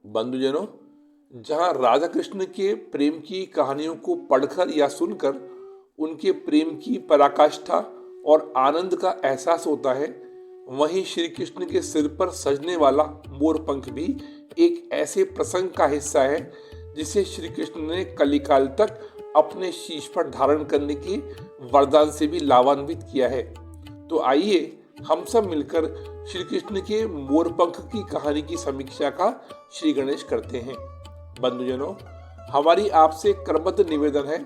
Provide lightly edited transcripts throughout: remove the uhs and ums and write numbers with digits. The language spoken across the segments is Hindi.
बंधुजनों, जहाँ राधा कृष्ण के प्रेम की कहानियों को पढ़कर या सुनकर उनके प्रेम की पराकाष्ठा और आनंद का एहसास होता है, वहीं श्री कृष्ण के सिर पर सजने वाला मोरपंख भी एक ऐसे प्रसंग का हिस्सा है जिसे श्री कृष्ण ने कलिकाल तक अपने शीश पर धारण करने के वरदान से भी लाभान्वित किया है। तो आइए हम सब मिलकर श्री कृष्ण के मोरपंख की कहानी की समीक्षा का श्री गणेश करते हैं। बंधुजनों, हमारी आपसे क्रमबद्ध निवेदन है,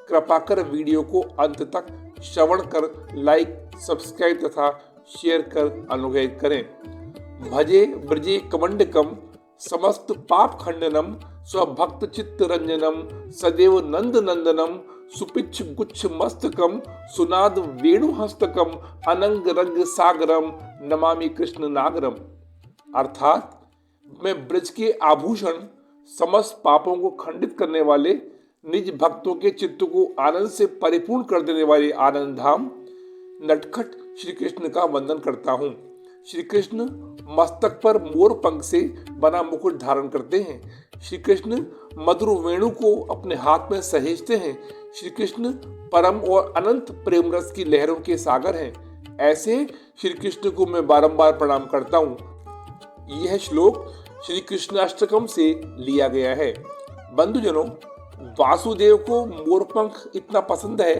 कृपा कर वीडियो को अंत तक श्रवण कर लाइक, सब्सक्राइब तथा शेयर कर अनुग्रह करें। भजे ब्रजे कमंडकम समस्त पाप खंडनम स्वभक्त चित्त रंजनम सदैव नंद नंदनम सुपिच्छ गुच्छ मस्तकम सुनाद वेणु हस्तकम अनंग रंग सागरम नमामि कृष्ण नागरम। अर्थात मैं ब्रज के आभूषण, समस्त पापों को खंडित करने वाले, निज भक्तों के चित्त को आनंद से परिपूर्ण कर देने वाले आनंद धाम नटखट श्री कृष्ण का वंदन करता हूँ। श्री कृष्ण मस्तक पर मोर पंख से बना मुकुट धारण करते हैं। श्री कृष्ण मधुर वेणु को अपने हाथ में सहेजते हैं। श्री कृष्ण परम और अनंत प्रेम रस की लहरों के सागर हैं। ऐसे श्री कृष्ण को मैं बारंबार प्रणाम करता हूँ। यह श्लोक श्री कृष्णाष्टकम से लिया गया है। बंधुजनों, वासुदेव को मोरपंख इतना पसंद है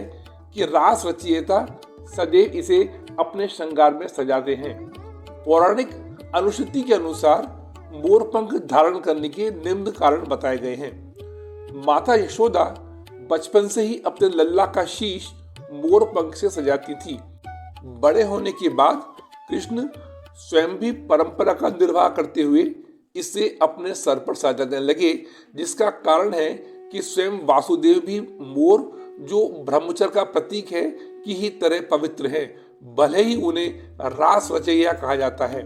कि रास रचयिता सदैव इसे अपने श्रृंगार में सजाते हैं। पौराणिक अनुश्रुति के अनुसार मोरपंख धारण करने के निम्न कारण बताए गए हैं। माता यशोदा बचपन से ही अपने लल्ला का शीश मोरपंख से सजाती थी। बड़े होने के बाद कृष्ण स्वयं भी परंपरा का निर्वाह करते हुए इसे अपने सर पर सजाने लगे, जिसका कारण है कि स्वयं वासुदेव भी मोर, जो ब्रह्मचर्य का प्रतीक है, की ही तरह पवित्र है, भले ही उन्हें रास रचैया कहा जाता है।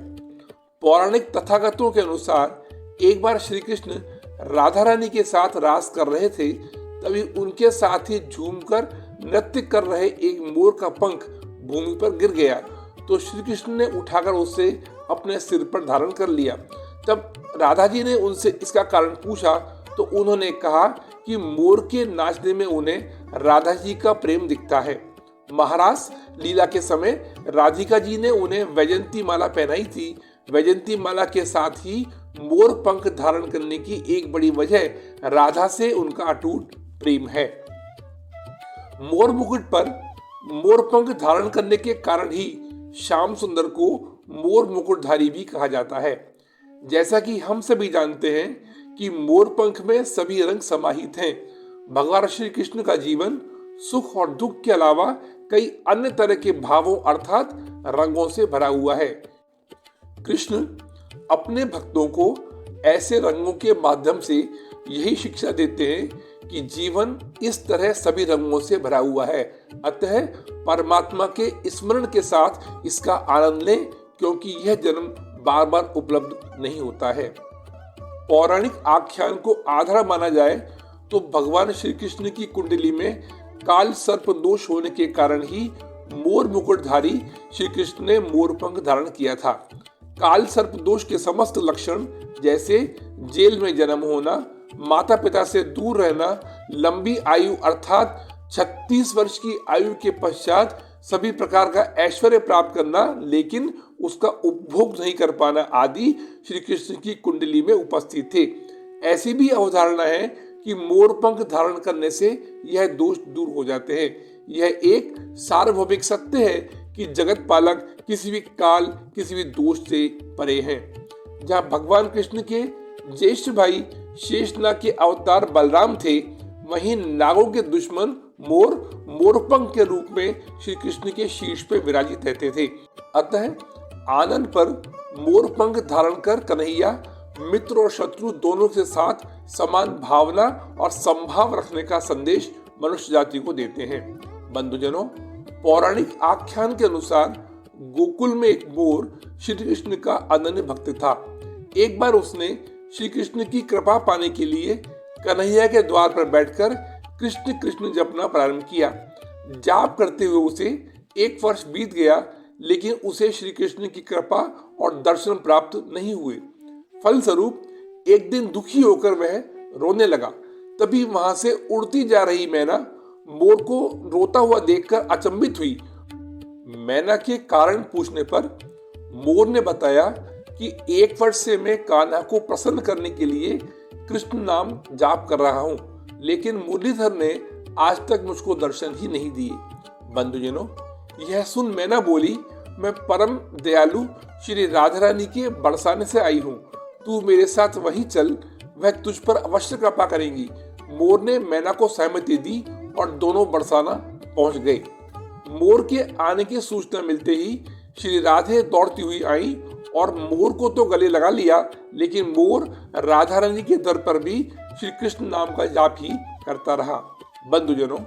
पौराणिक तथाकथों के अनुसार एक बार श्री कृष्ण राधा रानी के साथ रास कर रहे थे, तभी उनके साथ ही झूमकर नृत्य कर रहे एक मोर का पंख भूमि पर गिर गया, तो श्री कृष्ण ने उठाकर उसे अपने सिर पर धारण कर लिया। तब राधा जी ने उनसे इसका कारण पूछा तो उन्होंने कहा कि मोर के नाचने में उन्हें राधा जी का प्रेम दिखता है। महारास लीला के समय राधिका जी ने उन्हें वैजंती माला पहनाई थी। वैजंती माला के साथ ही मोर पंख धारण करने की एक बड़ी वजह राधा से उनका अटूट प्रेम है। मोर मुकुट पर मोर पंख धारण करने के कारण ही श्याम सुंदर को मोर मुकुटधारी भी कहा जाता है। जैसा कि हम सभी जानते हैं कि मोर पंख में सभी रंग समाहित हैं। भगवान श्री कृष्ण का जीवन सुख और दुख के अलावा कई अन्य तरह के भावों अर्थात रंगों से भरा हुआ है। कृष्ण अपने भक्तों को ऐसे रंगों के माध्यम से यही शिक्षा देते हैं कि जीवन इस तरह सभी रंगों से भरा हुआ है, अतः परमात्मा के स्मरण के साथ इसका आनंद लें, क्योंकि यह जन्म बार बार उपलब्ध नहीं होता है। पौराणिक आख्यान को आधार माना जाए तो भगवान श्री कृष्ण की कुंडली में काल सर्प दोष होने के कारण ही मोर मुकुटधारी श्री कृष्ण ने मोरपंख धारण किया था। काल सर्प दोष के समस्त लक्षण, जैसे जेल में जन्म होना, माता पिता से दूर रहना, लंबी आयु अर्थात 36 वर्ष की आयु के पश्चात सभी प्रकार का ऐश्वर्य प्राप्त करना लेकिन उसका उपभोग नहीं कर पाना आदि श्री कृष्ण की कुंडली में उपस्थित थे। ऐसी भी अवधारणा है कि मोरपंख धारण करने से यह दोष दूर हो जाते हैं। यह एक सार्वभौमिक सत्य है कि जगत पालक किसी भी काल, किसी भी दोष से परे हैं। जहाँ भगवान कृष्ण के ज्येष्ठ भाई शेषनाग के अवतार बलराम थे, वहीं नागों के दुश्मन मोर मोरपंख के रूप में श्री कृष्ण के शीर्ष पे विराजित रहते थे। अतः आनंद पर मोरपंख धारण कर कन्हैया मित्र और शत्रु दोनों के साथ समान भावना और संभाव रखने का संदेश मनुष्य जाति को देते हैं। बंधुजनों, पौराणिक आख्यान के अनुसार गोकुल में एक मोर श्री कृष्ण का अनन्य भक्त था। एक बार उसने श्री कृष्ण की कृपा पाने के लिए कन्हैया के द्वार पर बैठकर कृष्ण कृष्ण जपना प्रारंभ किया। जाप करते हुए उसे 1 वर्ष बीत गया, लेकिन उसे श्री कृष्ण की कृपा और दर्शन प्राप्त नहीं हुए। फलस्वरूप एक दिन दुखी होकर वह रोने लगा। तभी वहां से उड़ती जा रही मैना मोर को रोता हुआ देखकर अचंभित हुई। मैना के कारण पूछने पर मोर ने बताया कि 1 वर्ष से मैं कान्हा को प्रसन्न करने के लिए कृष्ण नाम जाप कर रहा हूँ, लेकिन मुरलीधर ने आज तक मुझको दर्शन ही नहीं दिए। बंधुजनों, यह सुन मैना बोली, मैं परम दयालु श्री राधा रानी के बरसाने से आई हूँ, तू मेरे साथ वहीं चल, वह तुझ पर अवश्य कृपा करेंगी। मोर ने मैना को सहमति दी और दोनों बरसाना पहुंच गए। मोर के आने की सूचना मिलते ही श्री राधे दौड़ती हुई आई और मोर को तो गले लगा लिया, लेकिन मोर राधा रानी के दर पर भी श्री कृष्ण नाम का जाप ही करता रहा। बंधुजनों,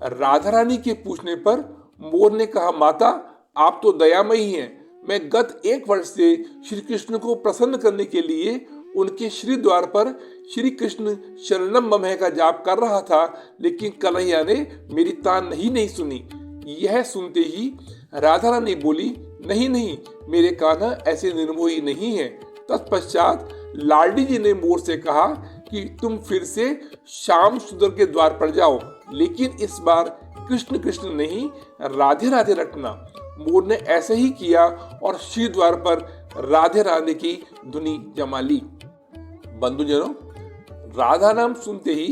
राधा रानी के पूछने पर मोर ने कहा, माता आप तो दयामयी हैं। मैं गत 1 वर्ष से श्री कृष्ण को प्रसन्न करने के लिए उनके श्री द्वार पर श्री कृष्ण शरणम मम का जाप कर रहा था, लेकिन कन्हैया ने मेरी तान नहीं सुनी। यह सुनते ही राधा रानी बोली, नहीं नहीं, मेरे कान्हा ऐसे निर्मोही नहीं है। तत्पश्चात लाडी जी ने मोर से कहा कि तुम फिर से श्याम सुंदर के द्वार पर जाओ, लेकिन इस बार कृष्ण कृष्ण नहीं, राधे राधे रटना। मोर ने ऐसे ही किया और श्री द्वार पर राधे राधे की धुनी जमा ली। बंधुजनों, राधा नाम सुनते ही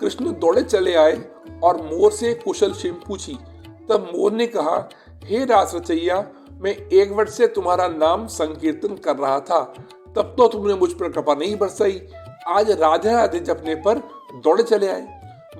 कृष्ण दौड़े चले आए और मोर से कुशल क्षेम पूछी। तब मोर ने कहा, हे रास रचैया, मैं 1 वर्ष से तुम्हारा नाम संकीर्तन कर रहा था, तब तो तुमने मुझ पर कृपा नहीं बरसाई। आज राधे राधे जपने पर दौड़े चले आए।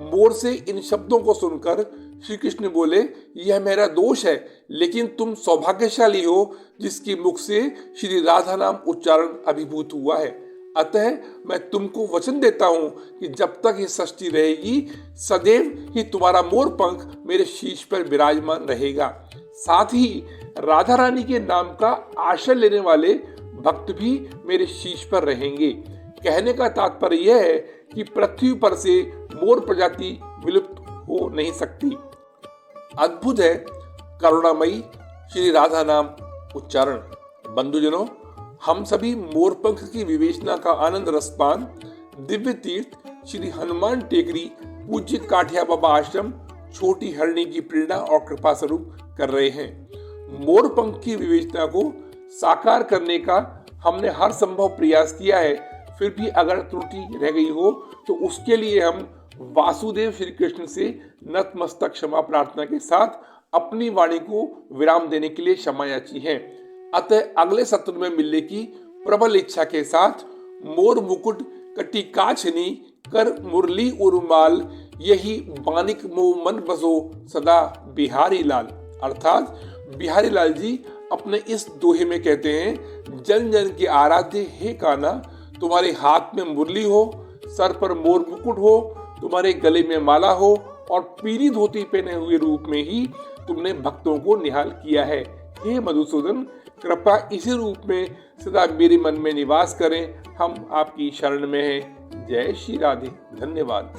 मोर से इन शब्दों को सुनकर श्री कृष्ण बोले, यह मेरा दोष है, लेकिन तुम सौभाग्यशाली हो जिसकी मुख से श्री राधा नाम उच्चारण अभिभूत हुआ है। अतः मैं तुमको वचन देता हूँ कि जब तक ये सृष्टि रहेगी, सदैव ही तुम्हारा मोर पंख मेरे शीश पर विराजमान रहेगा। साथ ही राधा रानी के नाम का आश्रय लेने वाले भक्त भी मेरे शीश पर रहेंगे। कहने का तात्पर्य यह है कि पृथ्वी पर से मोर प्रजाति विलुप्त हो नहीं सकती। अद्भुत है करुणामयी श्री राधा नाम उच्चारण। बंधुजनों, हम सभी मोरपंख की विवेचना का आनंद रसपान दिव्य तीर्थ श्री हनुमान टेकरी पूज्य काठिया बाबा आश्रम छोटी हरणी की प्रेरणा और कृपा स्वरूप कर रहे हैं। मोरपंख की विवेचना को साकार करने का हमने हर संभव प्रयास किया है, फिर भी अगर त्रुटि रह गई हो तो उसके लिए हम वासुदेव श्री कृष्ण से नतमस्तक क्षमा प्रार्थना के साथ अपनी वाणी को विराम देने के लिए क्षमा याची है। अतः अगले सत्र में मिलने की प्रबल इच्छा के साथ मोर मुकुट कटी काछनी कर मुरली उर्माल, यही बानिक मो मन बसो सदा बिहारी लाल। अर्थात बिहारी लाल जी अपने इस दोहे में कहते हैं, जन जन के आराध्य हे कान्हा, तुम्हारे हाथ में मुरली हो, सर पर मोर मुकुट हो, तुम्हारे गले में माला हो और पीली धोती पहने हुए रूप में ही तुमने भक्तों को निहाल किया है। हे मधुसूदन, कृपा इसी रूप में सदा मेरे मन में निवास करें। हम आपकी शरण में हैं। जय श्री राधे। धन्यवाद।